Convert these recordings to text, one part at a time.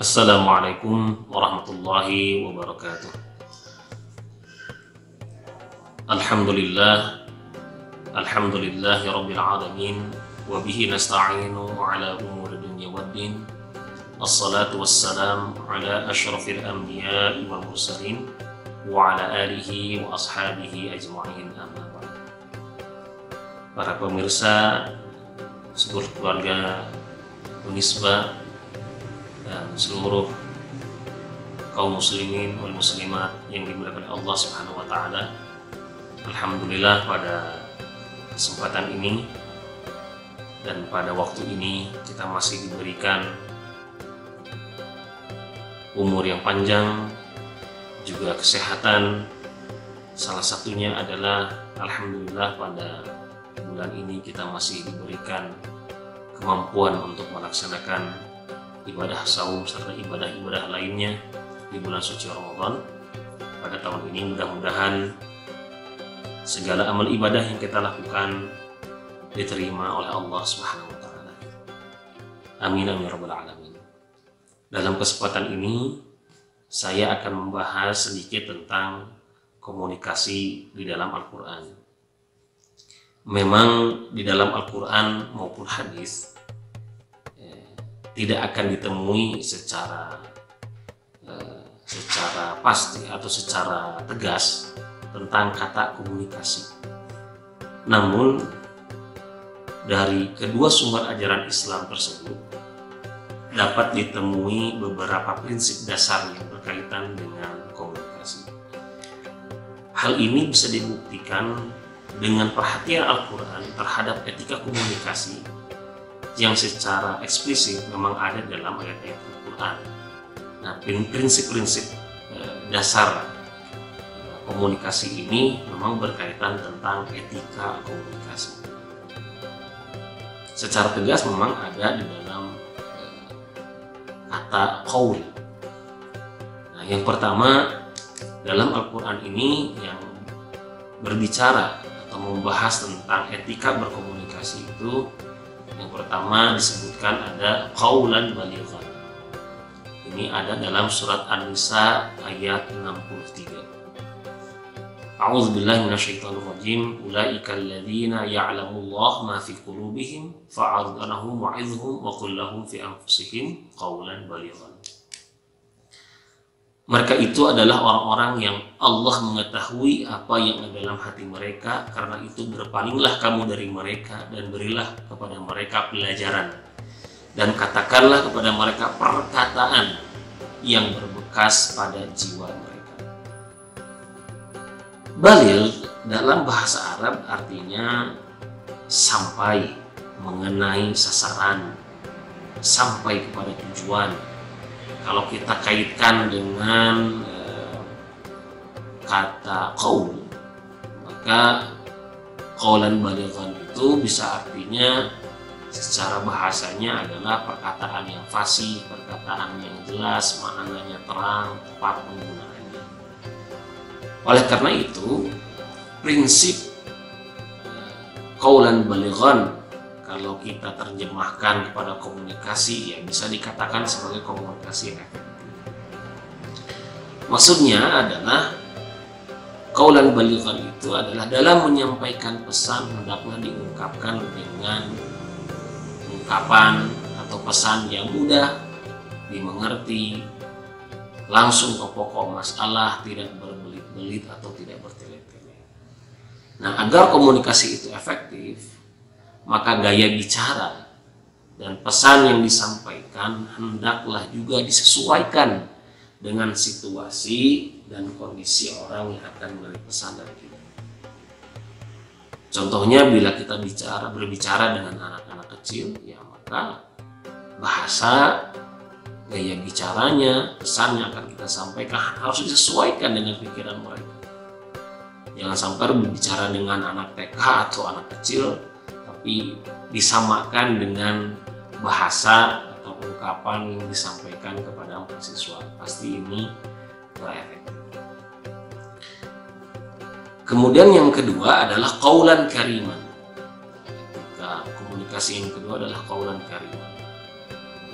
Assalamualaikum warahmatullahi wabarakatuh. Alhamdulillah, alhamdulillahi rabbil alamin, wa bihi nasta'inu ala umuri dunya waddin. Assalatu wassalam ala asyrafil anbiya'i wal mursalin wa ala alihi wa ashabihi ajma'in, amma ba'd. Para pemirsa, seluruh keluarga Unisba dan seluruh kaum muslimin wal muslimat yang dimuliakan Allah Subhanahu wa taala. Alhamdulillah, pada kesempatan ini dan pada waktu ini kita masih diberikan umur yang panjang, juga kesehatan. Salah satunya adalah alhamdulillah pada bulan ini kita masih diberikan kemampuan untuk melaksanakan ibadah saum serta ibadah-ibadah lainnya di bulan suci Ramadan. Pada tahun ini mudah-mudahan segala amal ibadah yang kita lakukan diterima oleh Allah Subhanahu wa taala. Amin amin ya rabbal alamin. Dalam kesempatan ini saya akan membahas sedikit tentang komunikasi di dalam Al-Qur'an. Memang di dalam Al-Qur'an maupun hadis tidak akan ditemui secara pasti atau secara tegas tentang kata komunikasi. Namun dari kedua sumber ajaran Islam tersebut dapat ditemui beberapa prinsip dasar yang berkaitan dengan komunikasi. Hal ini bisa dibuktikan dengan perhatian Al-Quran terhadap etika komunikasi yang secara eksplisit memang ada dalam ayat-ayat Al-Quran. Nah, prinsip-prinsip dasar komunikasi ini memang berkaitan tentang etika komunikasi. Secara tegas memang ada di dalam kata qaul. Nah, yang pertama dalam Al-Quran ini yang berbicara atau membahas tentang etika berkomunikasi itu, yang pertama disebutkan ada qaulan balighan. Ini ada dalam surat An-Nisa ayat 63. A'udzubillahi minasyaitonir rajim. Ulaikal ladzina ya'lamullahu ma fi qulubihim fa'rid anhum wa'idhhum wa qul lahum fi anfusihim qaulan balighan. Mereka itu adalah orang-orang yang Allah mengetahui apa yang ada dalam hati mereka, karena itu berpalinglah kamu dari mereka dan berilah kepada mereka pelajaran, dan katakanlah kepada mereka perkataan yang berbekas pada jiwa mereka. Balil dalam bahasa Arab artinya sampai, mengenai sasaran, sampai kepada tujuan. Kalau kita kaitkan dengan kata qaul, maka qaulan balighan itu bisa artinya secara bahasanya adalah perkataan yang fasih, perkataan yang jelas, maknanya terang, tepat penggunaannya. Oleh karena itu, prinsip qaulan balighan kalau kita terjemahkan kepada komunikasi, ya bisa dikatakan sebagai komunikasi yang efektif. Maksudnya adalah qaulan balighan itu adalah dalam menyampaikan pesan hendaklah diungkapkan dengan ungkapan atau pesan yang mudah dimengerti, langsung ke pokok masalah, tidak berbelit-belit atau tidak bertele-tele. Nah, agar komunikasi itu efektif, maka gaya bicara dan pesan yang disampaikan hendaklah juga disesuaikan dengan situasi dan kondisi orang yang akan menerima pesan dari kita. Contohnya, bila kita berbicara dengan anak-anak kecil, ya maka bahasa, gaya bicaranya, pesan yang akan kita sampaikan harus disesuaikan dengan pikiran mereka. Jangan sampai berbicara dengan anak TK atau anak kecil tapi disamakan dengan bahasa atau ungkapan yang disampaikan kepada mahasiswa. Pasti ini tidak efektif. Kemudian yang kedua adalah qaulan kariman. Komunikasi yang kedua adalah qaulan kariman.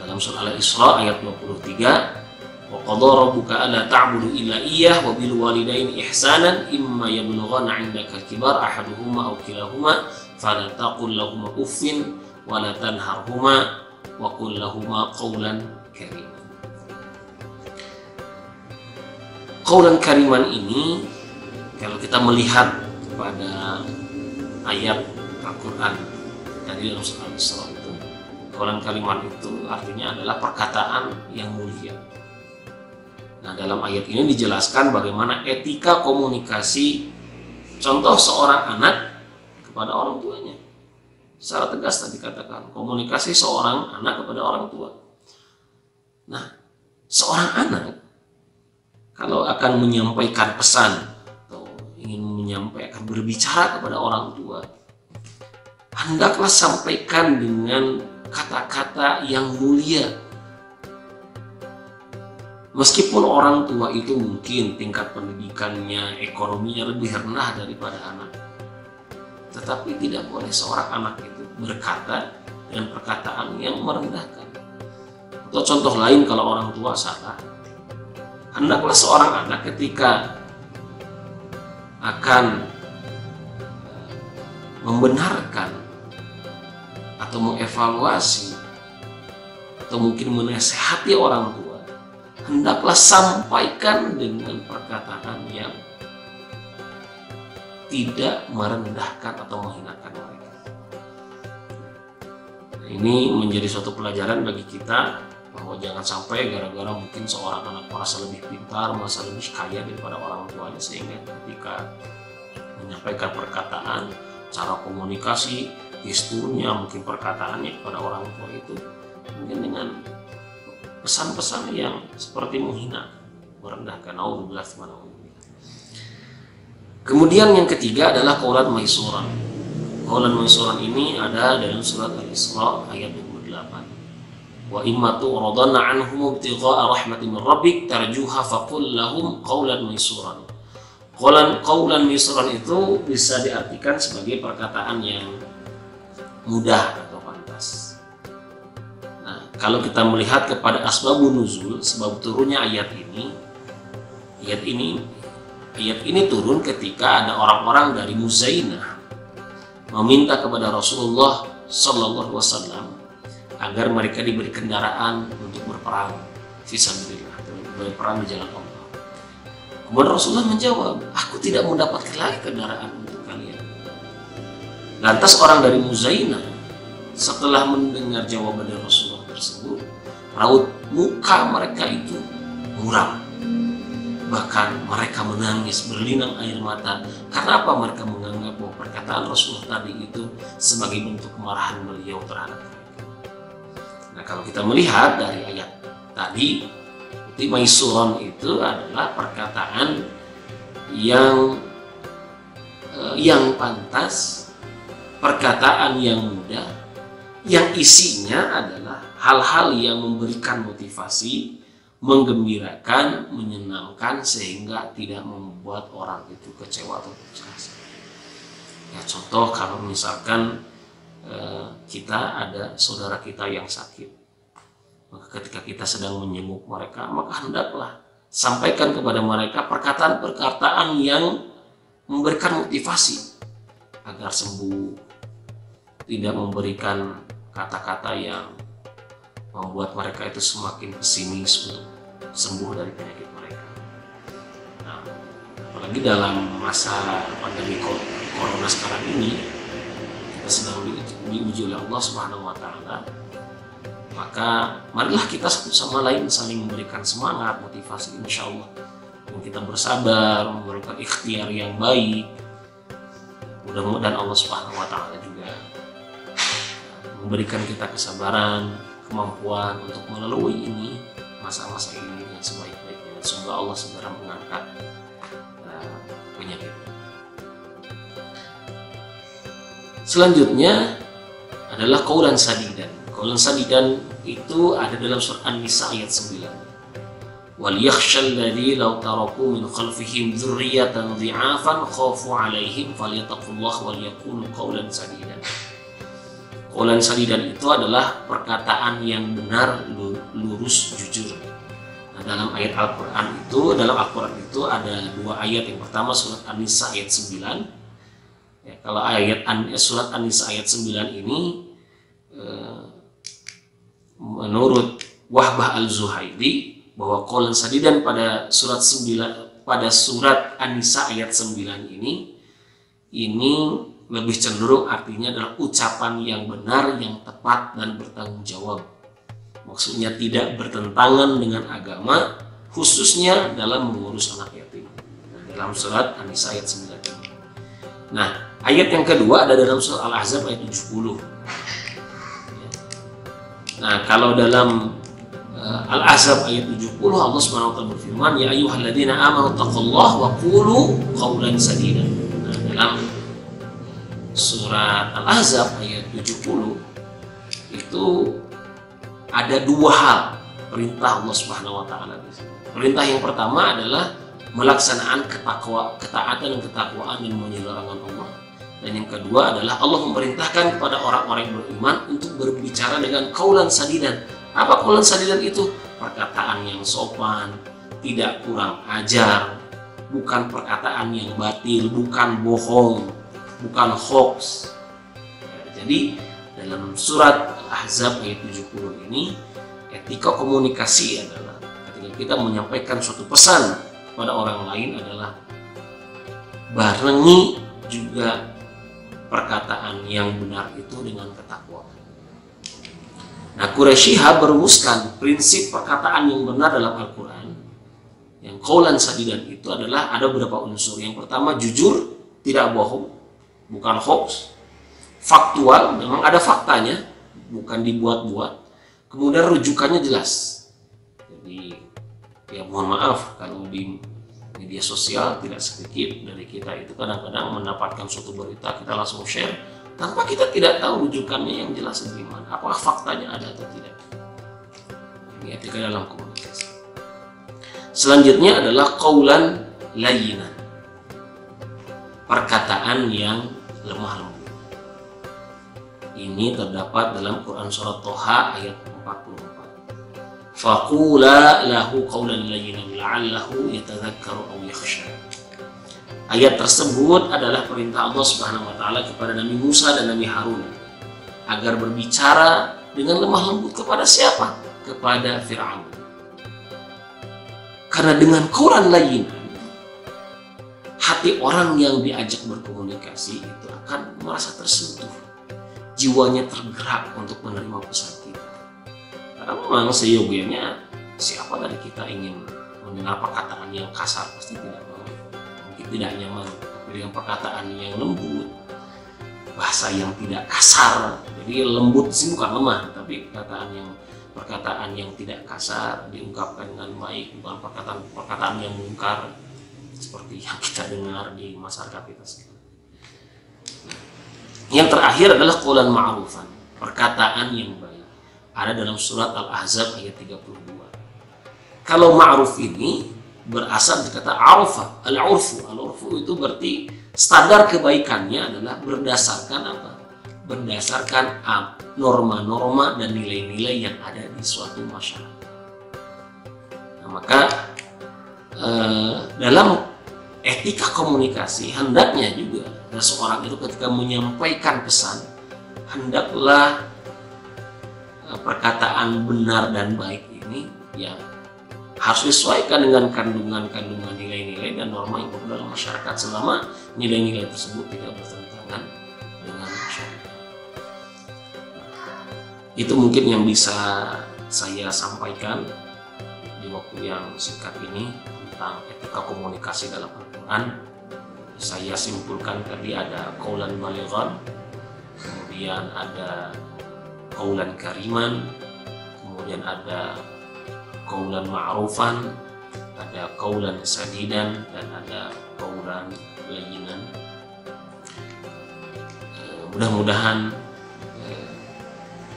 Dalam surah Al-Isra ayat 23, wa qadha rabbuka alla ta'budu illa iyyah wa bil walidaini ihsanan imma yablughanna 'indaka al-kibar ahaduhuma aw kilahuma fala taqul lahumā uffin wa la tanharhumā wa qul lahumā qawlan karīman. Qawlan kariman ini, kalau kita melihat pada ayat Al-Quran dari dalam surah Al-Isra itu, qawlan kariman itu artinya adalah perkataan yang mulia. Nah, dalam ayat ini dijelaskan bagaimana etika komunikasi, contoh seorang anak kepada orang tuanya. Secara tegas tadi katakan, komunikasi seorang anak kepada orang tua. Nah, seorang anak kalau akan menyampaikan pesan atau ingin menyampaikan, berbicara kepada orang tua, hendaklah sampaikan dengan kata-kata yang mulia. Meskipun orang tua itu mungkin tingkat pendidikannya, ekonominya lebih rendah daripada anak, tetapi tidak boleh seorang anak itu berkata dengan perkataan yang merendahkan. Atau contoh lain, kalau orang tua salah, hendaklah seorang anak ketika akan membenarkan atau mengevaluasi atau mungkin menasehati orang tua, hendaklah sampaikan dengan perkataan yang tidak merendahkan atau menghinakan mereka. Nah, ini menjadi suatu pelajaran bagi kita, bahwa jangan sampai gara-gara mungkin seorang anak merasa lebih pintar, merasa lebih kaya daripada orang tuanya, sehingga ketika menyampaikan perkataan, cara komunikasi, gesturnya, mungkin perkataannya kepada orang tua itu mungkin dengan pesan-pesan yang seperti menghina, merendahkan. Naudzubillah. Kemudian yang ketiga adalah qawlan maisuran. Qawlan maisuran ini ada dalam surat Al-Isra ayat 28. Wa imma tu'radanna 'anhum ibtigha'a rahmatin min rabbik tarjuha faqul lahum qawlan maisuran. Qawlan maisuran itu bisa diartikan sebagai perkataan yang mudah atau pantas. Nah, kalau kita melihat kepada asbabun nuzul, sebab turunnya ayat ini turun ketika ada orang-orang dari Muzainah meminta kepada Rasulullah sallallahu alaihi wasallam agar mereka diberi kendaraan untuk berperang fisabilillah, berperang di jalan Allah. Kemudian Rasulullah menjawab, aku tidak mendapatkan lagi kendaraan untuk kalian. Lantas orang dari Muzainah setelah mendengar jawaban dari Rasulullah tersebut, raut muka mereka itu muram. Bahkan mereka menangis, berlinang air mata. Karena apa? Mereka menganggap bahwa perkataan Rasulullah tadi itu sebagai bentuk kemarahan beliau terhadap mereka. Nah, kalau kita melihat dari ayat tadi, maisuran itu adalah perkataan yang pantas, perkataan yang mudah, yang isinya adalah hal-hal yang memberikan motivasi, menggembirakan, menyenangkan, sehingga tidak membuat orang itu kecewa atau putus. Ya, contoh kalau misalkan kita ada saudara kita yang sakit, maka ketika kita sedang menjenguk mereka, maka hendaklah sampaikan kepada mereka perkataan-perkataan yang memberikan motivasi agar sembuh, tidak memberikan kata-kata yang membuat mereka itu semakin pesimis untuk sembuh dari penyakit mereka. Nah, apalagi dalam masa pandemi corona sekarang ini, kita sedang diuji oleh Allah Subhanahu wa Ta'ala, maka marilah kita satu sama lain saling memberikan semangat, motivasi, insya Allah. Dan kita bersabar, memberikan ikhtiar yang baik. Mudah-mudahan Allah Subhanahu wa Ta'ala juga memberikan kita kesabaran, kemampuan untuk melalui ini, masa-masa ini dengan sebaik-baiknya. Semoga Allah segera mengangkat penyakit. Selanjutnya adalah qaulan sadidan. Qaulan sadidan itu ada dalam surah An-Nisa ayat 9. Wal yakhshal ladzi law taraku min khalfihim dzurriyyatan dhi'afan khafu 'alaihim falyattaqullaha wal yaqulu qaulan sadidan. Qaulan sadidan itu adalah perkataan yang benar, lurus, jujur. Nah, dalam ayat Al-Quran itu, ada dua ayat. Yang pertama surat An-Nisa ayat 9. Ya, kalau surat An-Nisa ayat 9 ini menurut Wahbah Al-Zuhaili bahwa qaulan sadidan pada surat An-Nisa ayat 9 ini lebih cenderung artinya adalah ucapan yang benar, yang tepat dan bertanggung jawab. Maksudnya tidak bertentangan dengan agama, khususnya dalam mengurus anak yatim. Dalam surat An-Nisa ayat 9 ini. Nah, ayat yang kedua ada dalam surat Al-Ahzab ayat 70. Nah, kalau dalam Al-Ahzab ayat 70 Allah Subhanahu wa taala berfirman, "Ya ayyuhalladzina amanu taqullaha wa qulu qaulan sadida." Nah, dalam surat Al-Ahzab ayat 70 itu ada dua hal perintah Allah Subhanahu wa taala. Perintah yang pertama adalah melaksanaan ketaatan dan ketakwaan dan menyelarakan Allah. Dan yang kedua adalah Allah memerintahkan kepada orang-orang yang beriman untuk berbicara dengan qaulan sadidan. Apa qaulan sadidan itu? Perkataan yang sopan, tidak kurang ajar, bukan perkataan yang batil, bukan bohong, bukan hoax. Jadi dalam surat Al-Ahzab ayat 70 ini, etika komunikasi adalah ketika kita menyampaikan suatu pesan pada orang lain adalah barengi juga perkataan yang benar itu dengan ketakwaan. Nah, Quraisy merumuskan prinsip perkataan yang benar dalam Al-Quran. Yang qaulan sadidan itu adalah ada beberapa unsur. Yang pertama jujur, tidak bohong, bukan hoax, faktual, memang ada faktanya, bukan dibuat-buat. Kemudian rujukannya jelas. Jadi ya mohon maaf kalau di media sosial tidak sedikit dari kita itu kadang-kadang mendapatkan suatu berita kita langsung share tanpa kita tidak tahu rujukannya yang jelas dari mana, apakah faktanya ada atau tidak. Ini etika dalam komunikasi. Selanjutnya adalah qaulan layyinan, perkataan yang lemah lembut. Ini terdapat dalam Quran surat Thaha ayat 44. Faqula lahu qaulan layyinan la'allahu yatadhakkaru aw yakhsha. Ayat tersebut adalah perintah Allah Subhanahu wa taala kepada Nabi Musa dan Nabi Harun agar berbicara dengan lemah lembut kepada siapa? Kepada Fir'aun. Karena dengan qaulan layyinan, hati orang yang diajak berkomunikasi itu akan merasa tersentuh, jiwanya tergerak untuk menerima pesan kita. Karena memang seyogianya siapa dari kita ingin mendengar perkataan yang kasar, pasti tidak mau, mungkin tidak nyaman. Tapi dengan perkataan yang lembut, bahasa yang tidak kasar, jadi lembut sih bukan lemah, tapi perkataan yang tidak kasar diungkapkan dengan baik, bukan perkataan yang mungkar seperti yang kita dengar di masyarakat kita sekarang. Yang terakhir adalah qaulan ma'rufan, perkataan yang baik. Ada dalam surat Al-Ahzab ayat 32. Kalau ma'ruf ini berasal dari kata arufa, al-urfu. Al-urfu itu berarti standar kebaikannya adalah berdasarkan apa? Berdasarkan norma-norma dan nilai-nilai yang ada di suatu masyarakat. Nah, maka dalam etika komunikasi hendaknya juga seorang itu ketika menyampaikan pesan hendaklah perkataan benar dan baik ini ya harus disesuaikan dengan kandungan nilai-nilai dan norma yang berada dalam masyarakat selama nilai-nilai tersebut tidak bertentangan dengan masyarakat. Itu mungkin yang bisa saya sampaikan di waktu yang singkat ini tentang etika komunikasi dalam Al-Quran. Saya simpulkan tadi ada qaulan balighan, kemudian ada qaulan kariman, kemudian ada qaulan ma'rufan, ada qaulan sadidan, dan ada qaulan layyinan. Mudah-mudahan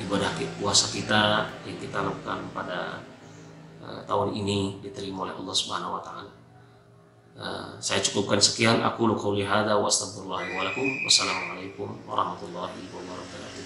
ibadah puasa kita yang kita lakukan pada tahun ini diterima oleh Allah Subhanahu wa taala. Saya cukupkan sekian. Aku qouli hadza wa astaghfirullah wa lakum. Wassalamualaikum warahmatullahi wabarakatuh.